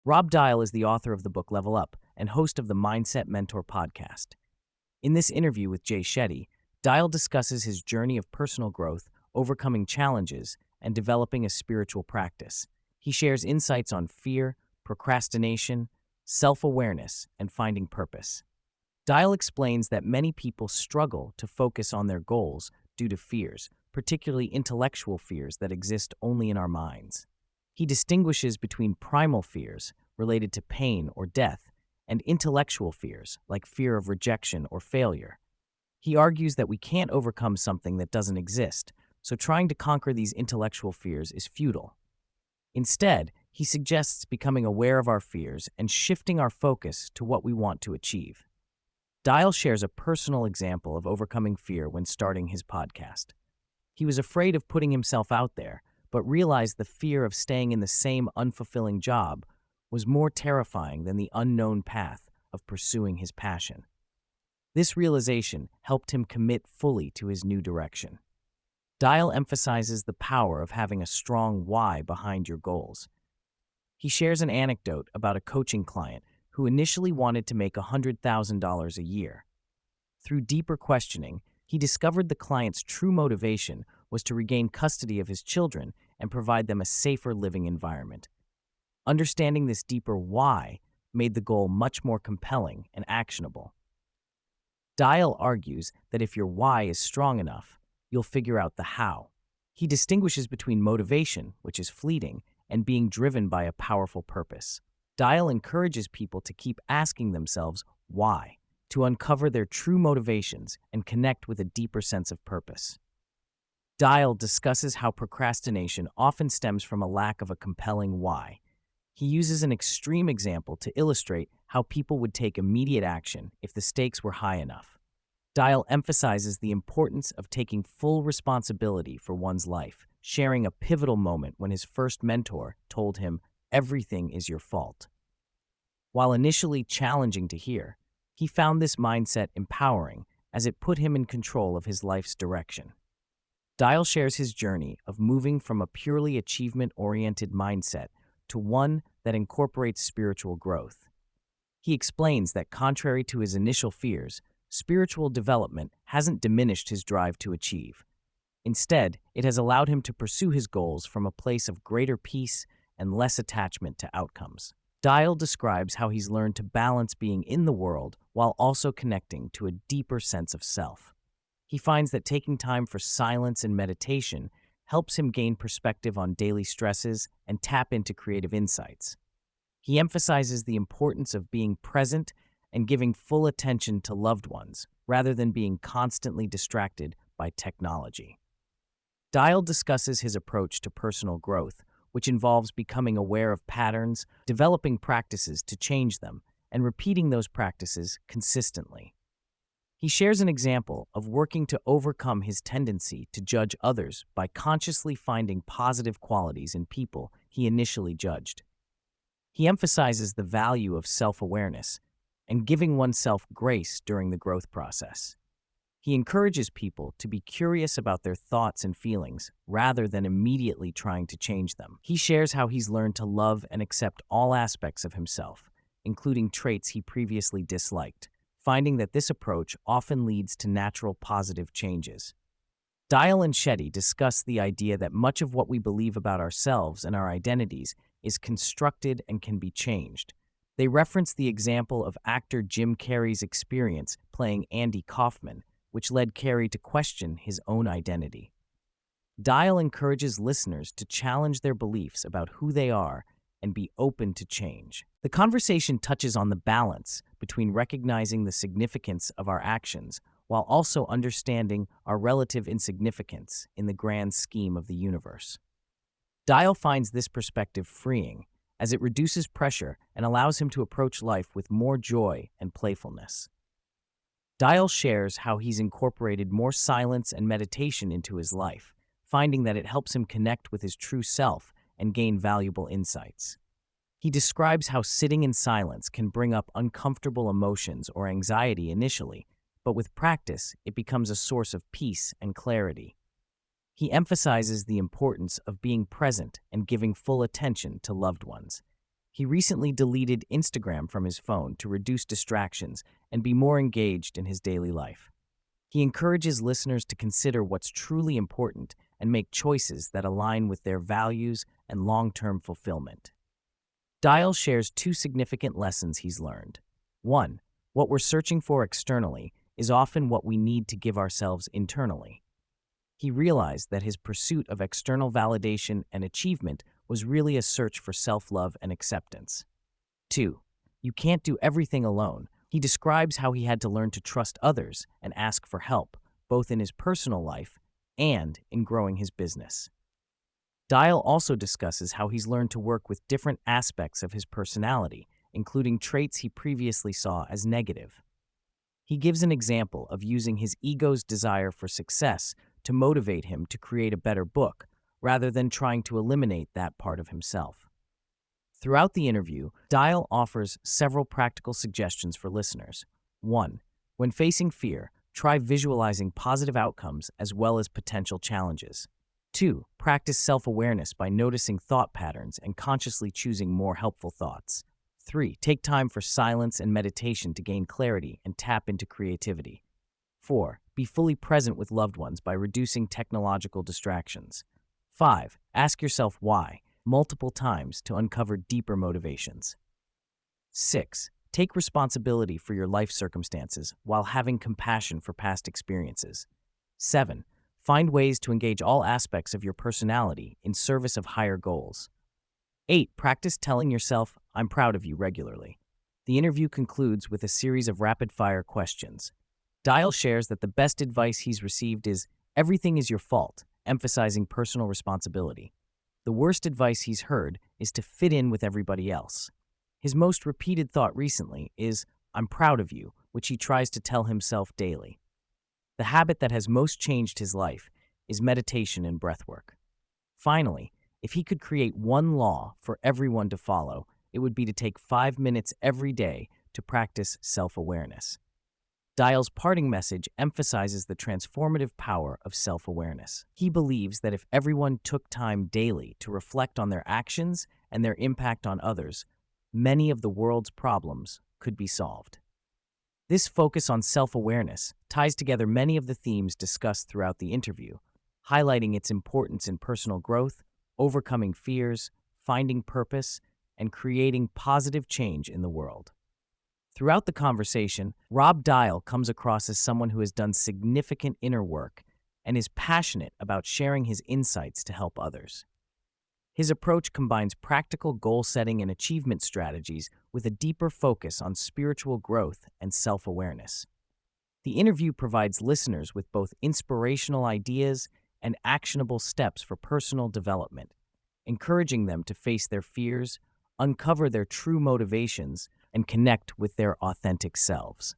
Rob Dial is the author of the book Level Up and host of the Mindset Mentor podcast. In this interview with Jay Shetty, Dial discusses his journey of personal growth, overcoming challenges, and developing a spiritual practice. He shares insights on fear, procrastination, self-awareness, and finding purpose. Dial explains that many people struggle to focus on their goals due to fears, particularly intellectual fears that exist only in our minds. He distinguishes between primal fears, related to pain or death, and intellectual fears, like fear of rejection or failure. He argues that we can't overcome something that doesn't exist, so trying to conquer these intellectual fears is futile. Instead, he suggests becoming aware of our fears and shifting our focus to what we want to achieve. Dial shares a personal example of overcoming fear when starting his podcast. He was afraid of putting himself out there, but realized the fear of staying in the same unfulfilling job was more terrifying than the unknown path of pursuing his passion. This realization helped him commit fully to his new direction. Dial emphasizes the power of having a strong why behind your goals. He shares an anecdote about a coaching client who initially wanted to make $100,000 a year. Through deeper questioning, he discovered the client's true motivation was to regain custody of his children and provide them a safer living environment. Understanding this deeper why made the goal much more compelling and actionable. Dial argues that if your why is strong enough, you'll figure out the how. He distinguishes between motivation, which is fleeting, and being driven by a powerful purpose. Dial encourages people to keep asking themselves why, to uncover their true motivations and connect with a deeper sense of purpose. Dial discusses how procrastination often stems from a lack of a compelling why. He uses an extreme example to illustrate how people would take immediate action if the stakes were high enough. Dial emphasizes the importance of taking full responsibility for one's life, sharing a pivotal moment when his first mentor told him, "Everything is your fault." While initially challenging to hear, he found this mindset empowering as it put him in control of his life's direction. Dial shares his journey of moving from a purely achievement-oriented mindset to one that incorporates spiritual growth. He explains that contrary to his initial fears, spiritual development hasn't diminished his drive to achieve. Instead, it has allowed him to pursue his goals from a place of greater peace and less attachment to outcomes. Dial describes how he's learned to balance being in the world while also connecting to a deeper sense of self. He finds that taking time for silence and meditation helps him gain perspective on daily stresses and tap into creative insights. He emphasizes the importance of being present and giving full attention to loved ones, rather than being constantly distracted by technology. Dial discusses his approach to personal growth, which involves becoming aware of patterns, developing practices to change them, and repeating those practices consistently. He shares an example of working to overcome his tendency to judge others by consciously finding positive qualities in people he initially judged. He emphasizes the value of self-awareness and giving oneself grace during the growth process. He encourages people to be curious about their thoughts and feelings rather than immediately trying to change them. He shares how he's learned to love and accept all aspects of himself, including traits he previously disliked, finding that this approach often leads to natural positive changes. Dial and Shetty discuss the idea that much of what we believe about ourselves and our identities is constructed and can be changed. They reference the example of actor Jim Carrey's experience playing Andy Kaufman, which led Carrey to question his own identity. Dial encourages listeners to challenge their beliefs about who they are and be open to change. The conversation touches on the balance between recognizing the significance of our actions while also understanding our relative insignificance in the grand scheme of the universe. Dial finds this perspective freeing, as it reduces pressure and allows him to approach life with more joy and playfulness. Dial shares how he's incorporated more silence and meditation into his life, finding that it helps him connect with his true self and gain valuable insights. He describes how sitting in silence can bring up uncomfortable emotions or anxiety initially, but with practice, it becomes a source of peace and clarity. He emphasizes the importance of being present and giving full attention to loved ones. He recently deleted Instagram from his phone to reduce distractions and be more engaged in his daily life. He encourages listeners to consider what's truly important and make choices that align with their values and long-term fulfillment. Dial shares two significant lessons he's learned. 1. What we're searching for externally is often what we need to give ourselves internally. He realized that his pursuit of external validation and achievement was really a search for self-love and acceptance. 2. You can't do everything alone. He describes how he had to learn to trust others and ask for help, both in his personal life and in growing his business. Dial also discusses how he's learned to work with different aspects of his personality, including traits he previously saw as negative. He gives an example of using his ego's desire for success to motivate him to create a better book, rather than trying to eliminate that part of himself. Throughout the interview, Dial offers several practical suggestions for listeners. 1. When facing fear, try visualizing positive outcomes as well as potential challenges. 2. Practice self-awareness by noticing thought patterns and consciously choosing more helpful thoughts. 3. Take time for silence and meditation to gain clarity and tap into creativity. 4. Be fully present with loved ones by reducing technological distractions. 5. Ask yourself why multiple times to uncover deeper motivations. 6. Take responsibility for your life circumstances while having compassion for past experiences. 7. Find ways to engage all aspects of your personality in service of higher goals. 8. Practice telling yourself, "I'm proud of you," regularly. The interview concludes with a series of rapid-fire questions. Dial shares that the best advice he's received is, "Everything is your fault," emphasizing personal responsibility. The worst advice he's heard is to fit in with everybody else. His most repeated thought recently is, "I'm proud of you," which he tries to tell himself daily. The habit that has most changed his life is meditation and breathwork. Finally, if he could create one law for everyone to follow, it would be to take 5 minutes every day to practice self-awareness. Dial's parting message emphasizes the transformative power of self-awareness. He believes that if everyone took time daily to reflect on their actions and their impact on others, many of the world's problems could be solved. This focus on self-awareness ties together many of the themes discussed throughout the interview, highlighting its importance in personal growth, overcoming fears, finding purpose, and creating positive change in the world. Throughout the conversation, Rob Dial comes across as someone who has done significant inner work and is passionate about sharing his insights to help others. His approach combines practical goal setting and achievement strategies with a deeper focus on spiritual growth and self-awareness. The interview provides listeners with both inspirational ideas and actionable steps for personal development, encouraging them to face their fears, uncover their true motivations, and connect with their authentic selves.